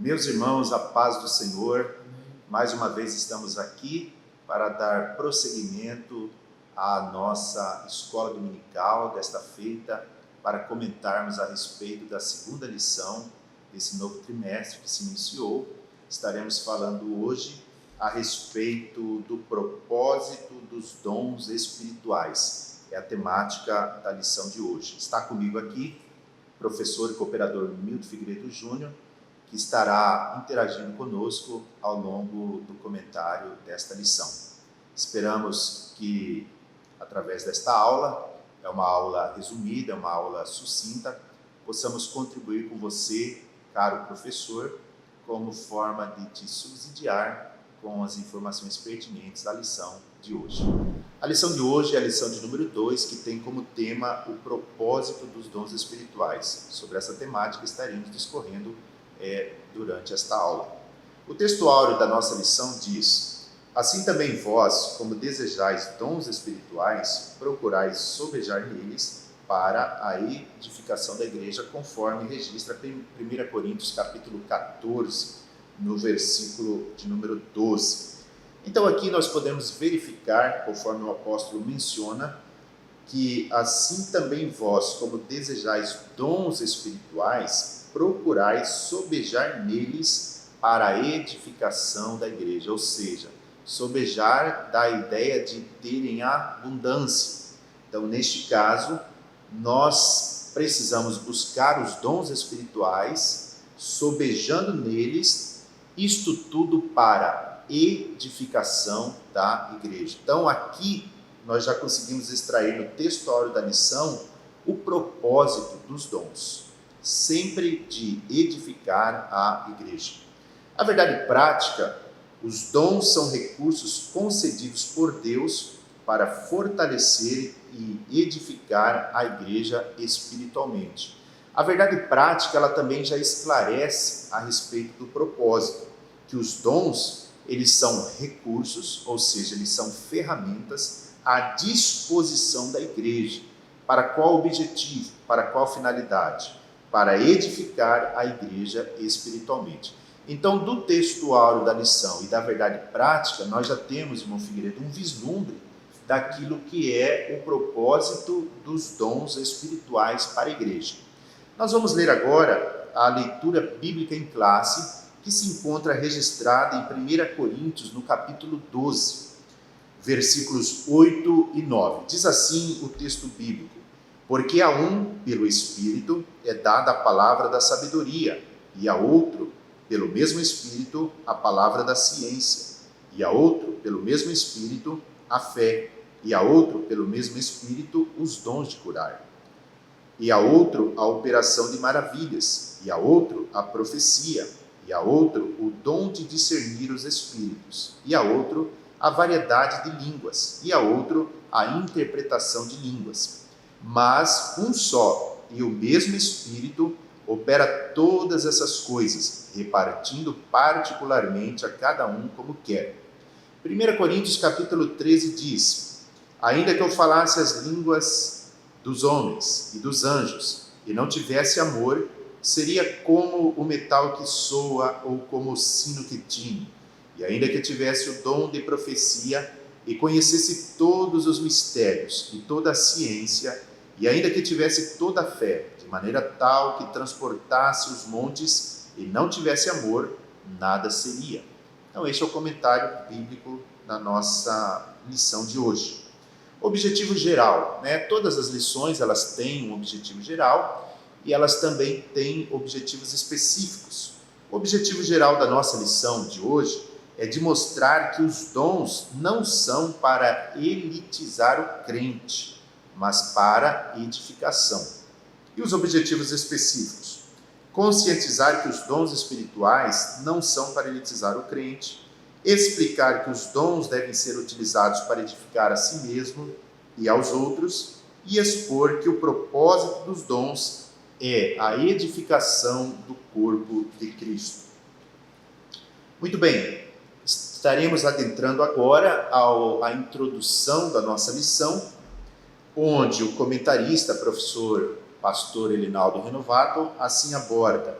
Meus irmãos, a paz do Senhor, mais uma vez estamos aqui para dar prosseguimento à nossa escola dominical desta feita, para comentarmos a respeito da segunda lição desse novo trimestre que se iniciou. Estaremos falando hoje a respeito do propósito dos dons espirituais. É a temática da lição de hoje. Está comigo aqui o professor e cooperador Milton Figueiredo Júnior, que estará interagindo conosco ao longo do comentário desta lição. Esperamos que, através desta aula, é uma aula resumida, é uma aula sucinta, possamos contribuir com você, caro professor, como forma de te subsidiar com as informações pertinentes da lição de hoje. A lição de hoje é a lição de número 2, que tem como tema o propósito dos dons espirituais. Sobre essa temática estaremos discorrendo durante esta aula. O texto áureo da nossa lição diz: assim também vós, como desejais dons espirituais, procurais sobejar neles para a edificação da igreja, conforme registra 1 Coríntios capítulo 14, no versículo de número 12. Então aqui nós podemos verificar, conforme o apóstolo menciona, que assim também vós, como desejais dons espirituais, procurai sobejar neles para a edificação da igreja, ou seja, sobejar dá a ideia de terem abundância. Então, neste caso, nós precisamos buscar os dons espirituais, sobejando neles, isto tudo para edificação da igreja. Então, aqui nós já conseguimos extrair no texto áureo da lição o propósito dos dons, sempre de edificar a igreja. A verdade prática, os dons são recursos concedidos por Deus para fortalecer e edificar a igreja espiritualmente. A verdade prática, ela também já esclarece a respeito do propósito, que os dons, eles são recursos, ou seja, eles são ferramentas à disposição da igreja. Para qual objetivo? Para qual finalidade? Para edificar a igreja espiritualmente. Então, do texto áureo da lição e da verdade prática, nós já temos, irmão Figueiredo, um vislumbre daquilo que é o propósito dos dons espirituais para a igreja. Nós vamos ler agora a leitura bíblica em classe, que se encontra registrada em 1 Coríntios, no capítulo 12, versículos 8 e 9. Diz assim o texto bíblico: porque a um, pelo Espírito, é dada a palavra da sabedoria, e a outro, pelo mesmo Espírito, a palavra da ciência, e a outro, pelo mesmo Espírito, a fé, e a outro, pelo mesmo Espírito, os dons de curar, e a outro, a operação de maravilhas, e a outro, a profecia, e a outro, o dom de discernir os espíritos, e a outro, a variedade de línguas, e a outro, a interpretação de línguas. Mas um só e o mesmo Espírito opera todas essas coisas, repartindo particularmente a cada um como quer. 1 Coríntios capítulo 13 diz: ainda que eu falasse as línguas dos homens e dos anjos, e não tivesse amor, seria como o metal que soa ou como o sino que tine. E ainda que tivesse o dom de profecia e conhecesse todos os mistérios e toda a ciência, e ainda que tivesse toda a fé, de maneira tal que transportasse os montes e não tivesse amor, nada seria. Então, este é o comentário bíblico da nossa lição de hoje. Objetivo geral, né? Todas as lições, elas têm um objetivo geral e elas também têm objetivos específicos. O objetivo geral da nossa lição de hoje é de mostrar que os dons não são para elitizar o crente, mas para edificação. E os objetivos específicos? Conscientizar que os dons espirituais não são para elitizar o crente, explicar que os dons devem ser utilizados para edificar a si mesmo e aos outros, e expor que o propósito dos dons é a edificação do corpo de Cristo. Muito bem, estaremos adentrando agora à introdução da nossa lição, onde o comentarista, professor pastor Elinaldo Renovato, assim aborda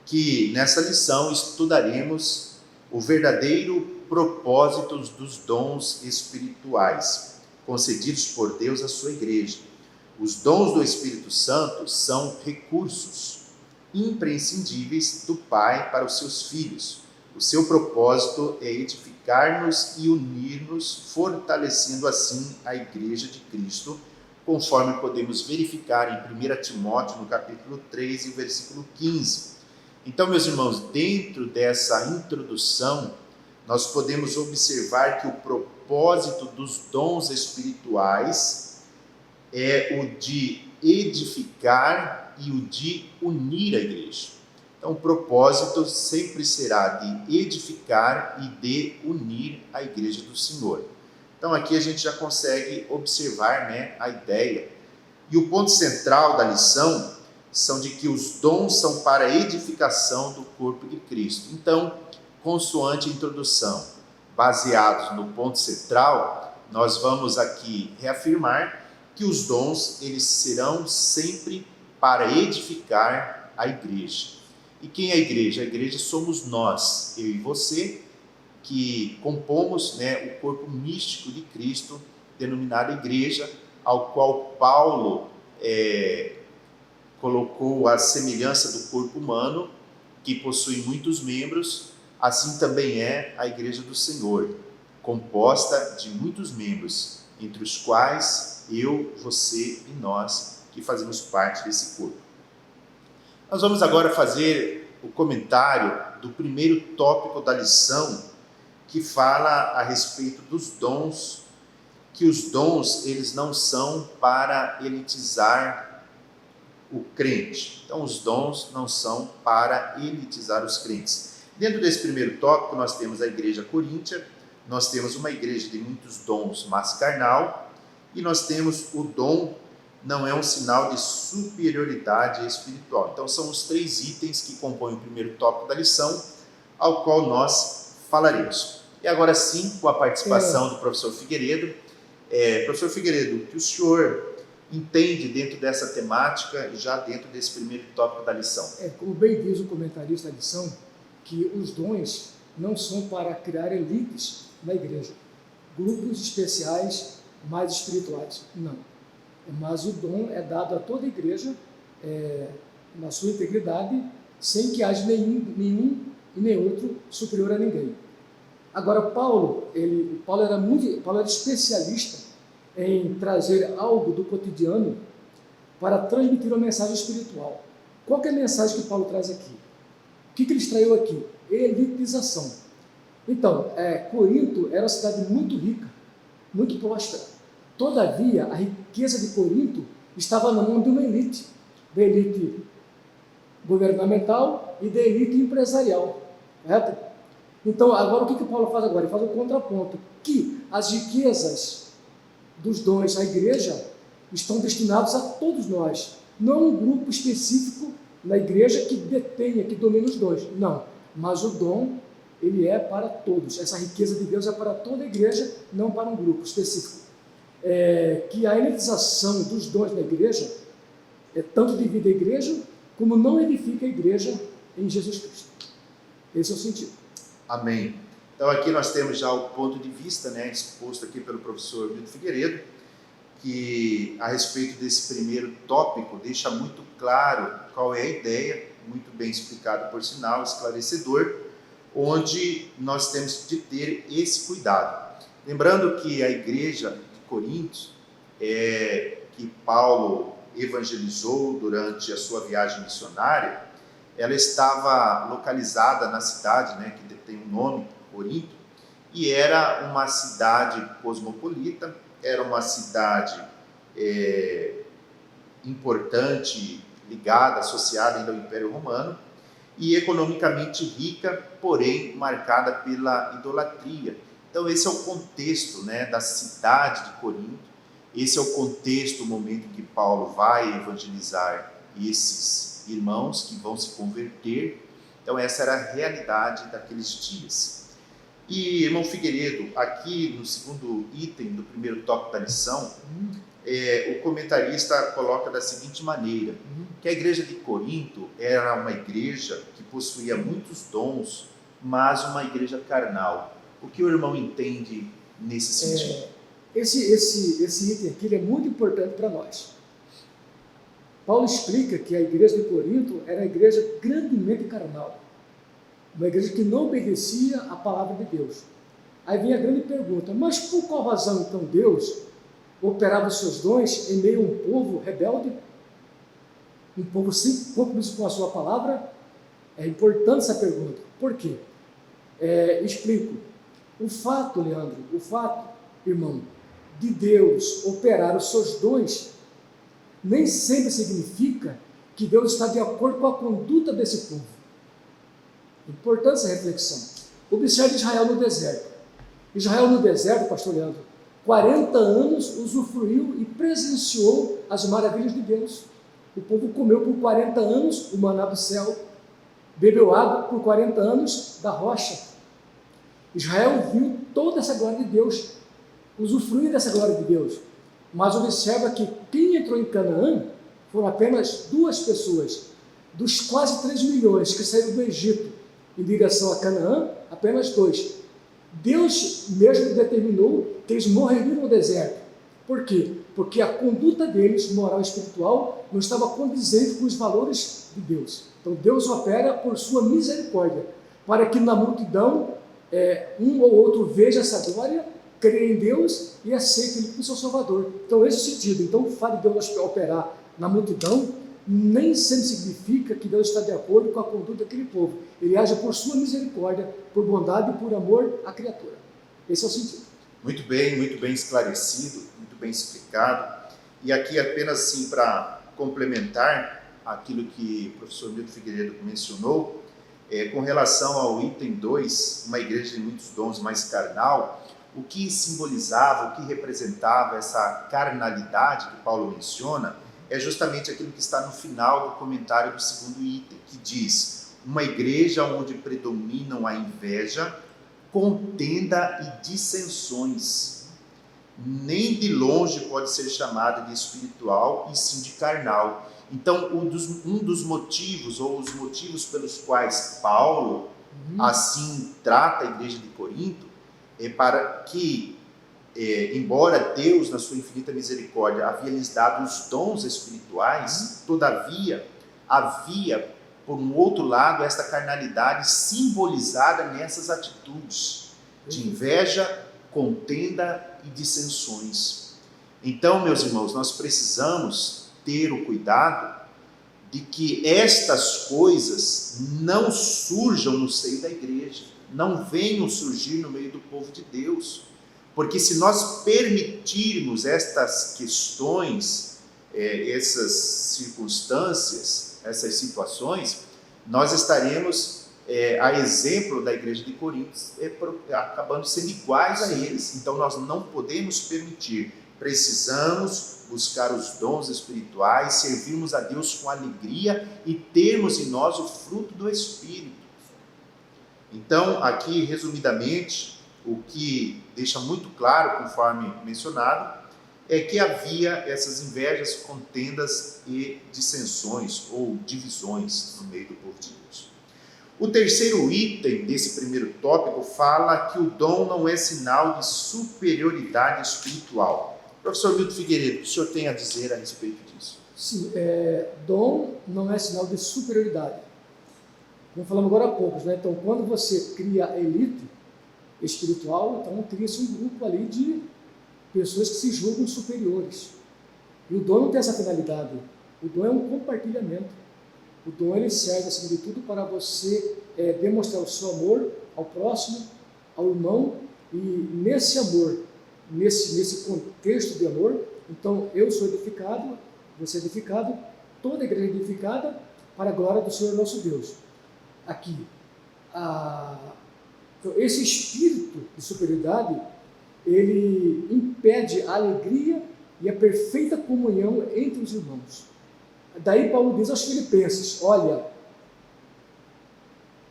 que nessa lição estudaremos o verdadeiro propósito dos dons espirituais concedidos por Deus à sua igreja. Os dons do Espírito Santo são recursos imprescindíveis do Pai para os seus filhos. O seu propósito é edificar-nos e unir-nos, fortalecendo assim a Igreja de Cristo, conforme podemos verificar em 1 Timóteo, no capítulo 3 e versículo 15. Então, meus irmãos, dentro dessa introdução, nós podemos observar que o propósito dos dons espirituais é o de edificar e o de unir a igreja. Então, o propósito sempre será de edificar e de unir a igreja do Senhor. Então, aqui a gente já consegue observar, a ideia. E o ponto central da lição são de que os dons são para a edificação do corpo de Cristo. Então, consoante a introdução, baseados no ponto central, nós vamos aqui reafirmar que os dons, eles serão sempre para edificar a igreja. E quem é a igreja? A igreja somos nós, eu e você, que compomos o corpo místico de Cristo, denominado igreja, ao qual Paulo colocou a semelhança do corpo humano, que possui muitos membros. Assim também é a igreja do Senhor, composta de muitos membros, entre os quais eu, você e nós, que fazemos parte desse corpo. Nós vamos agora fazer o comentário do primeiro tópico da lição, que fala a respeito dos dons, que os dons, eles não são para elitizar o crente. Então, os dons não são para elitizar os crentes. Dentro desse primeiro tópico, nós temos a igreja coríntia, nós temos uma igreja de muitos dons, mas carnal, e nós temos o dom não é um sinal de superioridade espiritual. Então, são os 3 itens que compõem o primeiro tópico da lição, ao qual nós falaremos. E agora sim, com a participação do professor Figueiredo. Professor Figueiredo, o que o senhor entende dentro dessa temática, já dentro desse primeiro tópico da lição? Como bem diz o comentarista da lição, que os dons não são para criar elites na igreja, grupos especiais mais espirituais, não. Mas o dom é dado a toda a igreja na sua integridade, sem que haja nenhum e nem outro superior a ninguém. Agora, Paulo era especialista em trazer algo do cotidiano para transmitir uma mensagem espiritual. Qual que é a mensagem que Paulo traz aqui? O que ele extraiu aqui? Elitização. Então, Corinto era uma cidade muito rica, muito próspera. Todavia, a riqueza de Corinto estava na mão de uma elite, da elite governamental e da elite empresarial, correto? Então, agora o que Paulo faz agora? Ele faz um contraponto, que as riquezas dos dons à igreja estão destinados a todos nós, não um grupo específico na igreja que detenha, que domina os dons, não, mas o dom, ele é para todos, essa riqueza de Deus é para toda a igreja, não para um grupo específico. Que a elitização dos dons na igreja tanto divide a igreja, como não edifica a igreja em Jesus Cristo. Esse é o sentido. Amém. Então aqui nós temos já o ponto de vista, exposto aqui pelo professor Milton Figueiredo, que a respeito desse primeiro tópico deixa muito claro qual é a ideia, muito bem explicado por sinal, esclarecedor, onde nós temos de ter esse cuidado. Lembrando que a igreja de Corinto, que Paulo evangelizou durante a sua viagem missionária, ela estava localizada na cidade, que tem um nome, Corinto, e era uma cidade cosmopolita, era uma cidade importante, ligada, associada ainda ao Império Romano, e economicamente rica, porém marcada pela idolatria. Então esse é o contexto da cidade de Corinto, esse é o contexto, o momento em que Paulo vai evangelizar esses irmãos que vão se converter. Então essa era a realidade daqueles dias. E, irmão Figueiredo, aqui no segundo item do primeiro tópico da lição, o comentarista coloca da seguinte maneira, que a igreja de Corinto era uma igreja que possuía muitos dons, mas uma igreja carnal. O que o irmão entende nesse sentido? Esse item aqui é muito importante para nós. Paulo explica que a igreja de Corinto era uma igreja grandemente carnal, uma igreja que não obedecia à palavra de Deus. Aí vem a grande pergunta, mas por qual razão então Deus operava os seus dons em meio a um povo rebelde? Um povo sem compromisso com a sua palavra? É importante essa pergunta. Por quê? Explico. O fato, Leandro, irmão, de Deus operar os seus dons nem sempre significa que Deus está de acordo com a conduta desse povo. Importante essa reflexão. Observe Israel no deserto. Israel no deserto, pastor Leandro, 40 anos usufruiu e presenciou as maravilhas de Deus. O povo comeu por 40 anos o maná do céu, bebeu água por 40 anos da rocha. Israel viu toda essa glória de Deus, usufruiu dessa glória de Deus. Mas observa que quem entrou em Canaã foram apenas 2 pessoas. Dos quase 3 milhões que saíram do Egito em direção a Canaã, apenas 2. Deus mesmo determinou que eles morreriam no deserto. Por quê? Porque a conduta deles, moral e espiritual, não estava condizente com os valores de Deus. Então Deus opera por sua misericórdia, para que na multidão um ou outro veja essa glória, creia em Deus e aceite Ele como seu Salvador. Então esse é o sentido. Então o fato de Deus operar na multidão nem sempre significa que Deus está de acordo com a conduta daquele povo. Ele age por sua misericórdia, por bondade e por amor à criatura. Esse é o sentido. Muito bem esclarecido, muito bem explicado. E aqui apenas assim para complementar aquilo que o professor Milton Figueiredo mencionou, com relação ao item 2, uma igreja de muitos dons, mais carnal, o que simbolizava, o que representava essa carnalidade que Paulo menciona, é justamente aquilo que está no final do comentário do segundo item, que diz: uma igreja onde predominam a inveja, contenda e dissensões. Nem de longe pode ser chamada de espiritual, e sim de carnal. Então, um dos motivos, ou os motivos pelos quais Paulo assim trata a igreja de Corinto, é para que, embora Deus, na sua infinita misericórdia, havia lhes dado os dons espirituais, todavia, havia, por um outro lado, esta carnalidade simbolizada nessas atitudes de inveja, contenda e dissensões. Então, meus irmãos, nós precisamos ter o cuidado de que estas coisas não surjam no seio da igreja, não venham surgir no meio do povo de Deus, porque se nós permitirmos estas questões, essas circunstâncias, essas situações, nós estaremos, a exemplo da igreja de Corinto, acabando sendo iguais a eles. Então nós não podemos permitir, precisamos buscar os dons espirituais, servirmos a Deus com alegria e termos em nós o fruto do Espírito. Então, aqui, resumidamente, o que deixa muito claro, conforme mencionado, é que havia essas invejas, contendas e dissensões ou divisões no meio do povo de Deus. O terceiro item desse primeiro tópico fala que o dom não é sinal de superioridade espiritual. Professor Milton Figueiredo, o senhor tem a dizer a respeito disso? Sim, dom não é sinal de superioridade. Como falamos agora há pouco, né? Então, quando você cria a elite espiritual, então cria-se um grupo ali de pessoas que se julgam superiores. E o dom não tem essa finalidade. O dom é um compartilhamento. O dom ele serve, acima de tudo, para você demonstrar o seu amor ao próximo, ao irmão, e nesse amor, nesse contexto de amor, então eu sou edificado, você é edificado, toda a igreja é edificada para a glória do Senhor nosso Deus. Aqui, então, esse espírito de superioridade, ele impede a alegria e a perfeita comunhão entre os irmãos. Daí Paulo diz aos Filipenses: olha,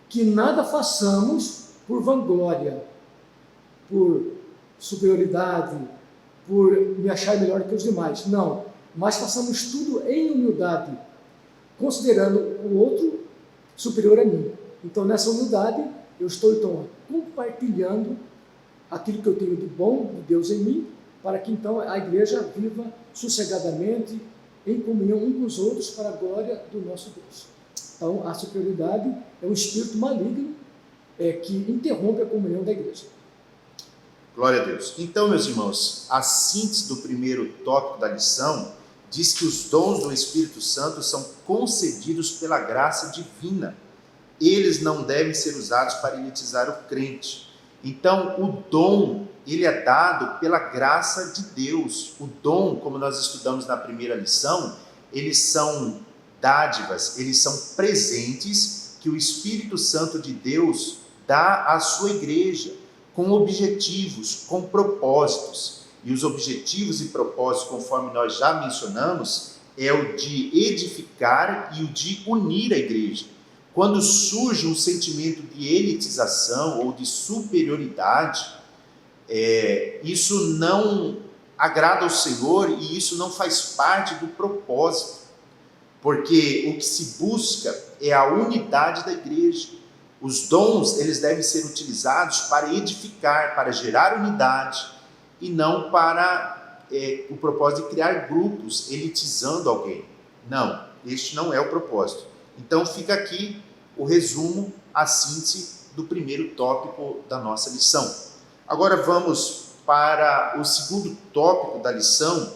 que nada façamos por vanglória, por superioridade, por me achar melhor que os demais. Não, mas façamos tudo em humildade, considerando o outro superior a mim. Então, nessa humildade, eu estou então compartilhando aquilo que eu tenho de bom de Deus em mim, para que então a igreja viva sossegadamente, em comunhão uns com os outros, para a glória do nosso Deus. Então, a superioridade é um espírito maligno que interrompe a comunhão da igreja. Glória a Deus. Então, meus irmãos, a síntese do primeiro tópico da lição diz que os dons do Espírito Santo são concedidos pela graça divina. Eles não devem ser usados para elitizar o crente. Então, o dom, ele é dado pela graça de Deus. O dom, como nós estudamos na primeira lição, eles são dádivas, eles são presentes que o Espírito Santo de Deus dá à sua igreja, com objetivos, com propósitos. E os objetivos e propósitos, conforme nós já mencionamos, é o de edificar e o de unir a igreja. Quando surge um sentimento de elitização ou de superioridade, isso não agrada ao Senhor e isso não faz parte do propósito, porque o que se busca é a unidade da igreja. Os dons, eles devem ser utilizados para edificar, para gerar unidade, e não para o propósito de criar grupos, elitizando alguém. Não, este não é o propósito. Então fica aqui o resumo, a síntese do primeiro tópico da nossa lição. Agora vamos para o segundo tópico da lição,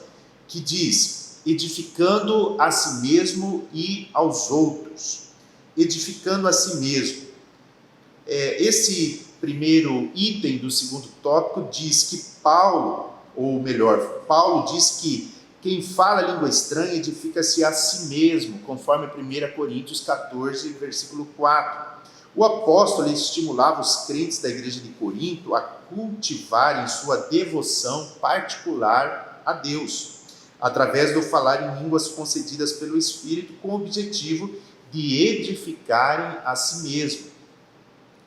que diz: edificando a si mesmo e aos outros. Edificando a si mesmo. Esse primeiro item do segundo tópico diz que Paulo diz que quem fala língua estranha edifica-se a si mesmo, conforme 1 Coríntios 14, versículo 4. O apóstolo estimulava os crentes da igreja de Corinto a cultivarem sua devoção particular a Deus, através do falar em línguas concedidas pelo Espírito, com o objetivo de edificarem a si mesmo.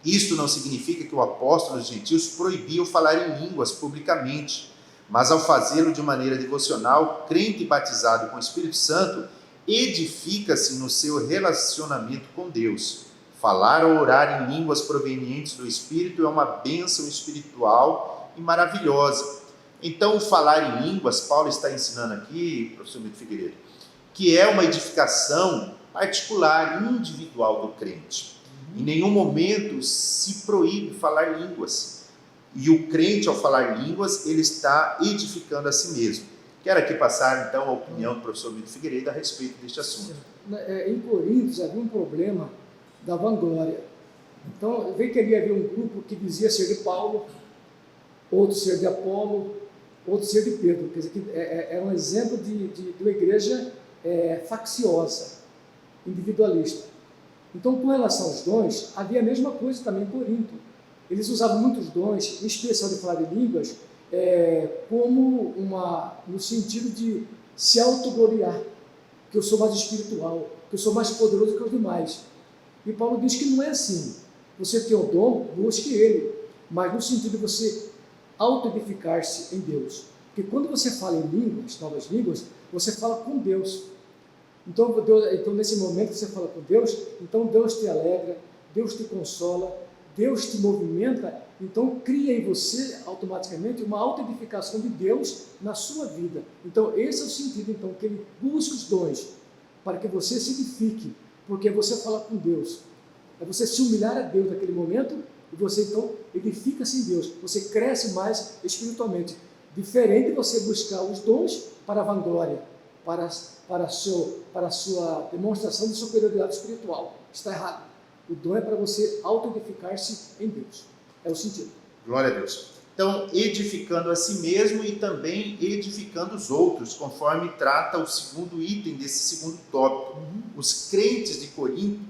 Isto não significa que o apóstolo dos gentios proibia o falar em línguas publicamente, mas ao fazê-lo de maneira devocional, o crente batizado com o Espírito Santo edifica-se no seu relacionamento com Deus. Falar ou orar em línguas provenientes do Espírito é uma bênção espiritual e maravilhosa. Então, o falar em línguas, Paulo está ensinando aqui, professor Milton Figueiredo, que é uma edificação particular, individual do crente. Em nenhum momento se proíbe falar línguas. E o crente, ao falar línguas, ele está edificando a si mesmo. Quero aqui passar, então, a opinião do professor Milton Figueiredo a respeito deste assunto. Em Coríntios havia um problema da vanglória. Então, veio que havia um grupo que dizia ser de Paulo, outro ser de Apolo, outro ser de Pedro. Quer dizer, que é um exemplo de uma igreja facciosa, individualista. Então, com relação aos dons, havia a mesma coisa também em Corinto. Eles usavam muitos dons, em especial de falar em línguas, como no sentido de se autogloriar, que eu sou mais espiritual, que eu sou mais poderoso que os demais. E Paulo diz que não é assim. Você tem o dom, busque ele, mas no sentido de você auto-edificar-se em Deus. Porque quando você fala em línguas, novas línguas, você fala com Deus. Então, nesse momento que você fala com Deus, então Deus te alegra, Deus te consola, Deus te movimenta, então cria em você automaticamente uma autoedificação de Deus na sua vida. Então, esse é o sentido, então, que ele busca os dons, para que você se edifique, porque você fala com Deus. É você se humilhar a Deus naquele momento, e você, então, edifica-se em Deus. Você cresce mais espiritualmente. Diferente de você buscar os dons para a vanglória, para a sua demonstração de superioridade espiritual. Está errado. O dom é para você auto-edificar-se em Deus. É o sentido. Glória a Deus. Então, edificando a si mesmo e também edificando os outros, conforme trata o segundo item desse segundo tópico. Os crentes de Corinto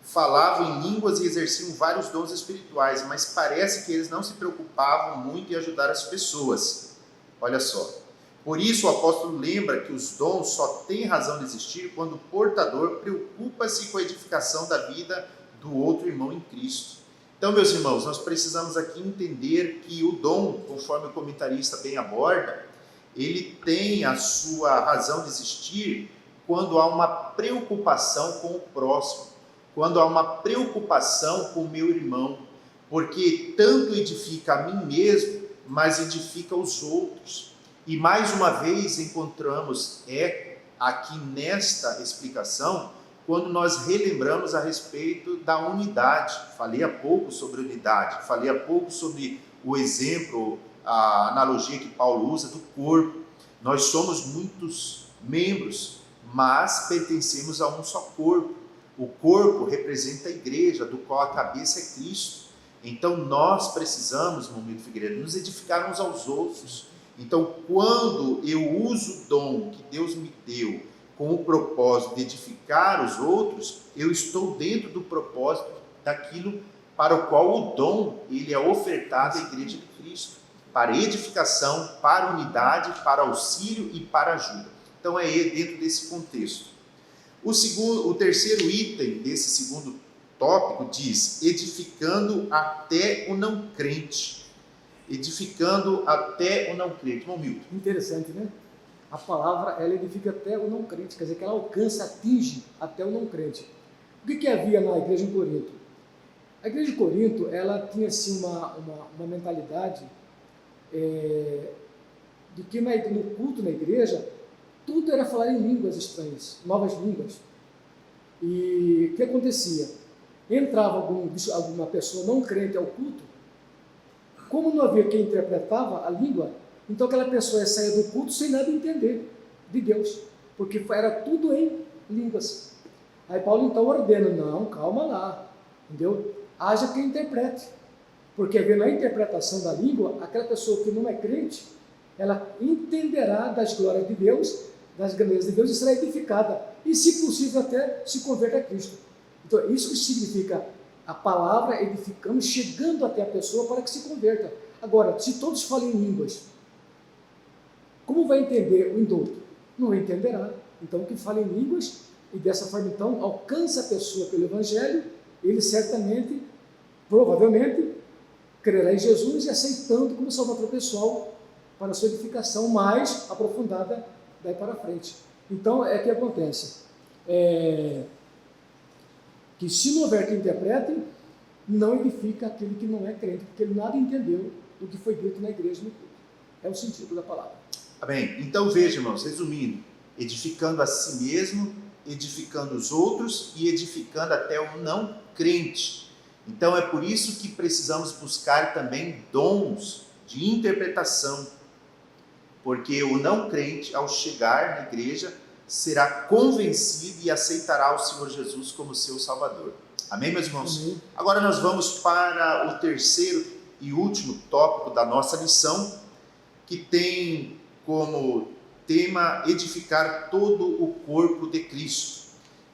falavam em línguas e exerciam vários dons espirituais, mas parece que eles não se preocupavam muito em ajudar as pessoas. Olha só. Por isso o apóstolo lembra que os dons só têm razão de existir quando o portador preocupa-se com a edificação da vida do outro irmão em Cristo. Então, meus irmãos, nós precisamos aqui entender que o dom, conforme o comentarista bem aborda, ele tem a sua razão de existir quando há uma preocupação com o próximo, quando há uma preocupação com o meu irmão, porque tanto edifica a mim mesmo, mas edifica os outros. E mais uma vez encontramos aqui nesta explicação, quando nós relembramos a respeito da unidade. Falei há pouco sobre unidade, falei há pouco sobre o exemplo, a analogia que Paulo usa do corpo. Nós somos muitos membros, mas pertencemos a um só corpo. O corpo representa a igreja, do qual a cabeça é Cristo. Então nós precisamos, Momento Figueiredo, nos edificar uns aos outros. Então, quando eu uso o dom que Deus me deu com o propósito de edificar os outros, eu estou dentro do propósito daquilo para o qual o dom ele é ofertado à Igreja de Cristo, para edificação, para unidade, para auxílio e para ajuda. Então, é dentro desse contexto. O terceiro item desse segundo tópico diz: edificando até o não crente. Edificando até o não crente. Bom, Milton. Interessante, né? A palavra, ela edifica até o não crente, quer dizer que ela alcança, atinge até o não crente. O que havia na igreja em Corinto? A igreja de Corinto, ela tinha assim uma mentalidade de que no culto na igreja, tudo era falar em línguas estranhas, novas línguas. E o que acontecia? Entrava alguma pessoa não crente ao culto, como não havia quem interpretava a língua, então aquela pessoa ia sair do culto sem nada entender de Deus, porque era tudo em línguas. Aí Paulo então ordena: não, calma lá, entendeu? Haja quem interprete, porque vendo a interpretação da língua, aquela pessoa que não é crente, ela entenderá das glórias de Deus, das grandezas de Deus, e será edificada, e se possível até se converta a Cristo. Então isso que significa a palavra edificando, chegando até a pessoa para que se converta. Agora, se todos falam em línguas, como vai entender o indulto? Não entenderá. Então, o que fala em línguas, e dessa forma, então, alcança a pessoa pelo Evangelho, ele certamente, provavelmente, crerá em Jesus e aceitando como salvador pessoal para a sua edificação mais aprofundada daí para frente. Então, é que acontece. Que se não houver quem interprete, não edifica aquele que não é crente, porque ele nada entendeu do que foi dito na igreja no culto. É o sentido da palavra. Amém. Então veja, irmãos, resumindo: edificando a si mesmo, edificando os outros e edificando até o não crente. Então é por isso que precisamos buscar também dons de interpretação, porque o não crente, ao chegar na igreja, será convencido e aceitará o Senhor Jesus como seu Salvador. Amém, meus irmãos? Amém. Agora nós vamos para o terceiro e último tópico da nossa lição, que tem como tema edificar todo o corpo de Cristo.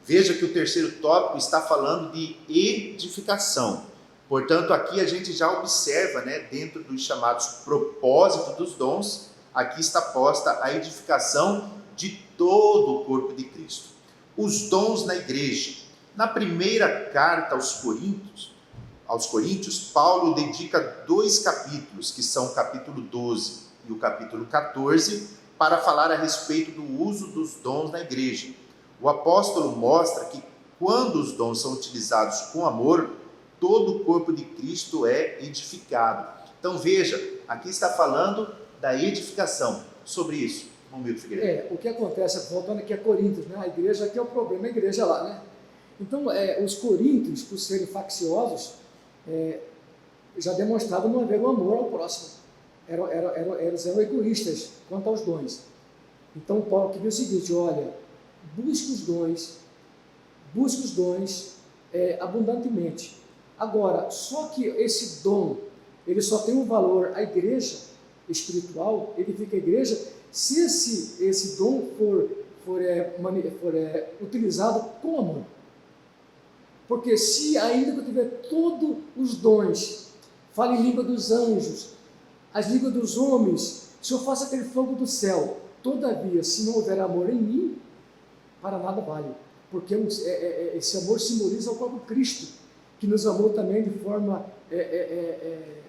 Veja que o terceiro tópico está falando de edificação. Portanto, aqui a gente já observa, dentro dos chamados propósitos dos dons, aqui está posta a edificação de todo o corpo de Cristo. Os dons na igreja. Na primeira carta aos Coríntios, Paulo dedica 2 capítulos, que são o capítulo 12 e o capítulo 14, para falar a respeito do uso dos dons na igreja. O apóstolo mostra que quando os dons são utilizados com amor, todo o corpo de Cristo é edificado. Então veja, aqui está falando da edificação. Sobre isso, Romildo Figueiredo. O que acontece, voltando aqui a Coríntios, a igreja aqui é o problema, a igreja lá, Então, os coríntios, por serem facciosos, já demonstravam não haver um amor ao próximo. Eles eram egoístas quanto aos dons. Então, Paulo queria o seguinte: olha, busque os dons abundantemente. Agora, só que esse dom, ele só tem um valor à igreja espiritual, edifica a igreja, se esse dom for utilizado com amor. Porque se ainda que eu tiver todos os dons, fale em língua dos anjos, as línguas dos homens, se eu faço aquele fogo do céu, todavia, se não houver amor em mim, para nada vale. Porque esse amor simboliza o próprio Cristo, que nos amou também de forma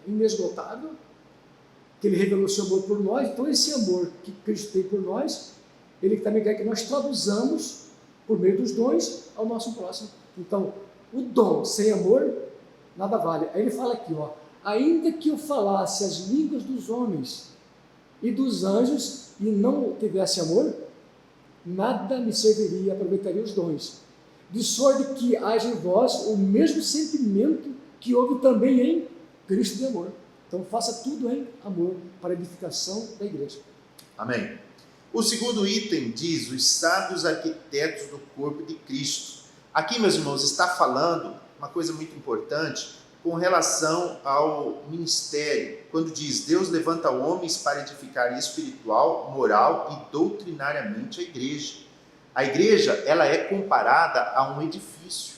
inesgotável, que ele revelou seu amor por nós, então esse amor que Cristo tem por nós, ele também quer que nós traduzamos, por meio dos dons, ao nosso próximo. Então, o dom sem amor, nada vale. Aí ele fala aqui, ó, ainda que eu falasse as línguas dos homens e dos anjos e não tivesse amor, nada me serviria, aproveitaria os dons. De sorte que haja em vós o mesmo sentimento que houve também em Cristo de amor. Então faça tudo em amor para a edificação da igreja. Amém. O segundo item diz os sábios arquitetos do corpo de Cristo. Aqui, meus irmãos, está falando uma coisa muito importante com relação ao ministério, quando diz Deus levanta homens para edificar espiritual, moral e doutrinariamente a igreja. A igreja, ela é comparada a um edifício.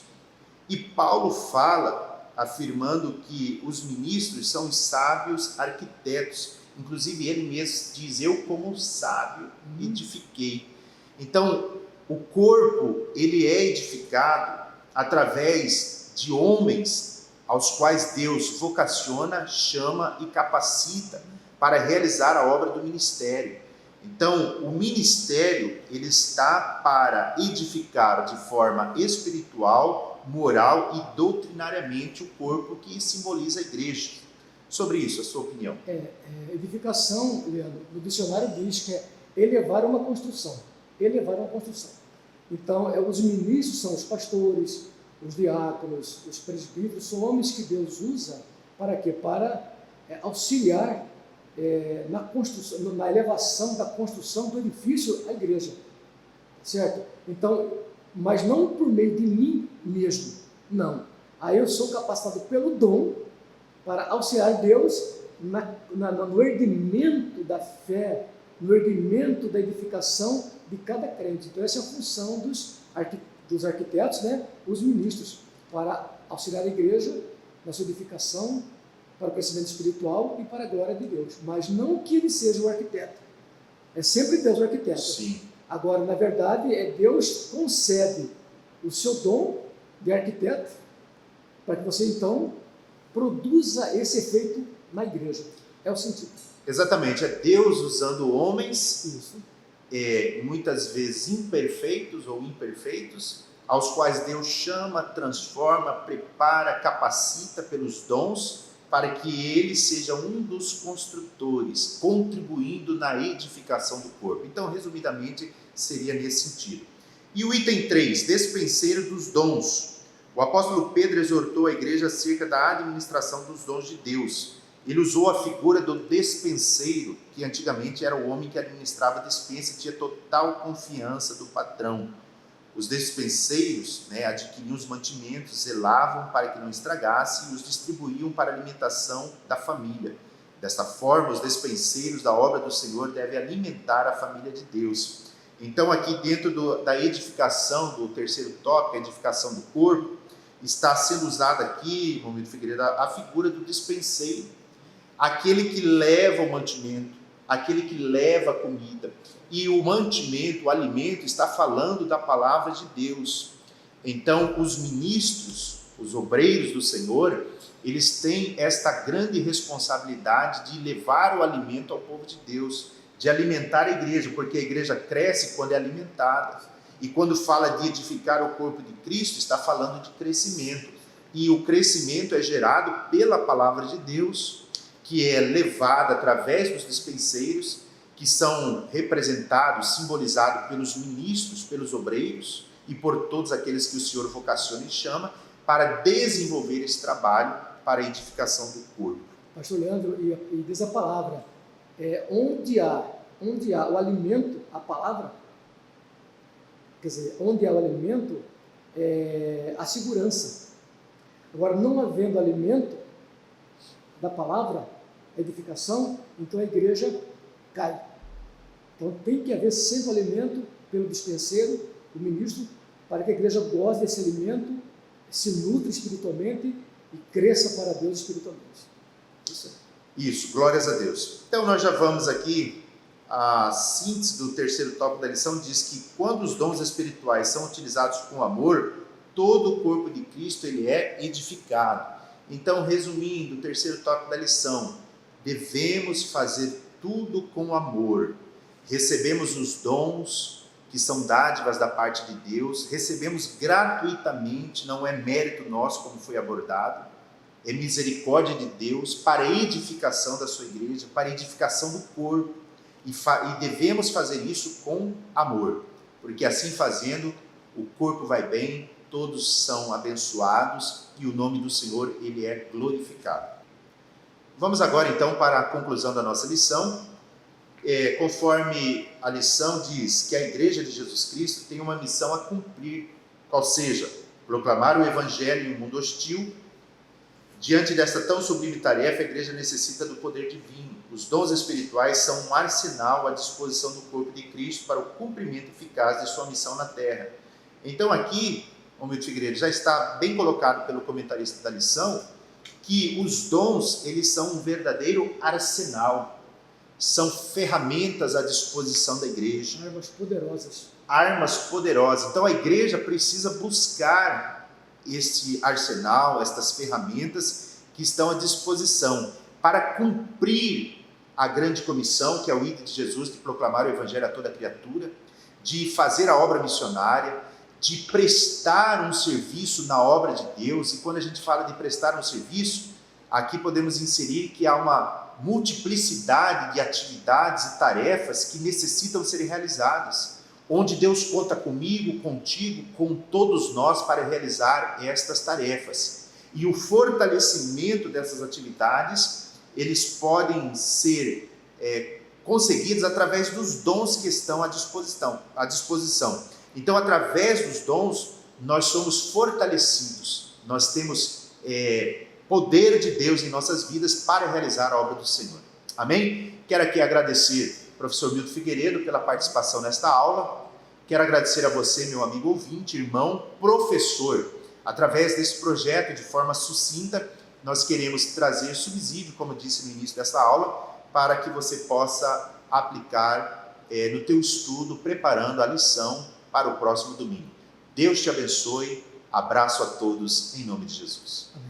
E Paulo fala, afirmando que os ministros são os sábios arquitetos. Inclusive ele mesmo diz, eu como sábio edifiquei. Então, o corpo, ele é edificado através de homens aos quais Deus vocaciona, chama e capacita para realizar a obra do ministério. Então, o ministério, ele está para edificar de forma espiritual, moral e doutrinariamente o corpo que simboliza a igreja. Sobre isso, a sua opinião? Edificação, Leandro, no dicionário diz que é elevar uma construção. Elevar uma construção. Então, os ministros são os pastores, os diáconos, os presbíteros, são homens que Deus usa para quê? Para auxiliar na construção, na elevação da construção do edifício, a igreja, certo? Então, mas não por meio de mim mesmo, não. Aí eu sou capacitado pelo dom para auxiliar Deus no erguimento da fé, no erguimento da edificação de cada crente. Então essa é a função dos arquitetos, né? Os ministros, para auxiliar a igreja na sua edificação, para o crescimento espiritual e para a glória de Deus. Mas não que ele seja o arquiteto. É sempre Deus o arquiteto. Sim. Agora, na verdade, Deus concede o seu dom de arquiteto para que você, então, produza esse efeito na igreja. É o sentido. Exatamente. É Deus usando homens, Isso. Muitas vezes imperfeitos ou imperfeitos, aos quais Deus chama, transforma, prepara, capacita pelos dons, para que ele seja um dos construtores, contribuindo na edificação do corpo. Então, resumidamente, seria nesse sentido. E o item 3, despenseiro dos dons. O apóstolo Pedro exortou a igreja acerca da administração dos dons de Deus. Ele usou a figura do despenseiro, que antigamente era o homem que administrava a despensa e tinha total confiança do patrão. Os despenseiros, adquiriam os mantimentos, zelavam para que não estragasse e os distribuíam para a alimentação da família. Desta forma, os despenseiros da obra do Senhor devem alimentar a família de Deus. Então, aqui dentro da edificação, do terceiro tópico, a edificação do corpo, está sendo usada aqui, Romildo Figueiredo, a figura do despenseiro. Aquele que leva o mantimento, aquele que leva a comida. E o mantimento, o alimento, está falando da palavra de Deus. Então, os ministros, os obreiros do Senhor, eles têm esta grande responsabilidade de levar o alimento ao povo de Deus, de alimentar a igreja, porque a igreja cresce quando é alimentada. E quando fala de edificar o corpo de Cristo, está falando de crescimento. E o crescimento é gerado pela palavra de Deus, que é levada através dos dispenseiros, que são representados, simbolizados pelos ministros, pelos obreiros e por todos aqueles que o Senhor vocaciona e chama para desenvolver esse trabalho para a edificação do corpo. Pastor Leandro, e diz a palavra, onde há o alimento, a palavra, quer dizer, onde há o alimento, a segurança. Agora, não havendo alimento da palavra, edificação, então a igreja cai. Então tem que haver sempre alimento pelo dispenseiro, o ministro, para que a igreja goze desse alimento, se nutre espiritualmente e cresça para Deus espiritualmente. Isso, glórias a Deus. Então nós já vamos aqui, a síntese do terceiro tópico da lição diz que quando os dons espirituais são utilizados com amor, todo o corpo de Cristo ele é edificado. Então, resumindo o terceiro tópico da lição, devemos fazer tudo com amor. Recebemos os dons, que são dádivas da parte de Deus, recebemos gratuitamente, não é mérito nosso, como foi abordado, é misericórdia de Deus para a edificação da sua igreja, para a edificação do corpo, e devemos fazer isso com amor, porque assim fazendo, o corpo vai bem, todos são abençoados e o nome do Senhor, ele é glorificado. Vamos agora então para a conclusão da nossa lição. Conforme a lição diz que a Igreja de Jesus Cristo tem uma missão a cumprir, qual seja, proclamar o Evangelho em um mundo hostil. Diante desta tão sublime tarefa, a Igreja necessita do poder divino. Os dons espirituais são um arsenal à disposição do corpo de Cristo para o cumprimento eficaz de sua missão na terra. Então aqui, Romildo Figueiredo, já está bem colocado pelo comentarista da lição, que os dons, eles são um verdadeiro arsenal, são ferramentas à disposição da igreja. Armas poderosas. Armas poderosas. Então a igreja precisa buscar este arsenal, estas ferramentas que estão à disposição para cumprir a grande comissão, que é o ide de Jesus, de proclamar o evangelho a toda criatura, de fazer a obra missionária, de prestar um serviço na obra de Deus. E quando a gente fala de prestar um serviço, aqui podemos inserir que há uma multiplicidade de atividades e tarefas que necessitam ser realizadas, onde Deus conta comigo, contigo, com todos nós para realizar estas tarefas. E o fortalecimento dessas atividades, eles podem ser conseguidos através dos dons que estão à disposição. Então, através dos dons, nós somos fortalecidos, nós temos poder de Deus em nossas vidas para realizar a obra do Senhor. Amém? Quero aqui agradecer ao professor Milton Figueiredo pela participação nesta aula. Quero agradecer a você, meu amigo ouvinte, irmão, professor. Através desse projeto, de forma sucinta, nós queremos trazer subsídio, como disse no início desta aula, para que você possa aplicar no teu estudo, preparando a lição para o próximo domingo. Deus te abençoe. Abraço a todos, em nome de Jesus. Amém.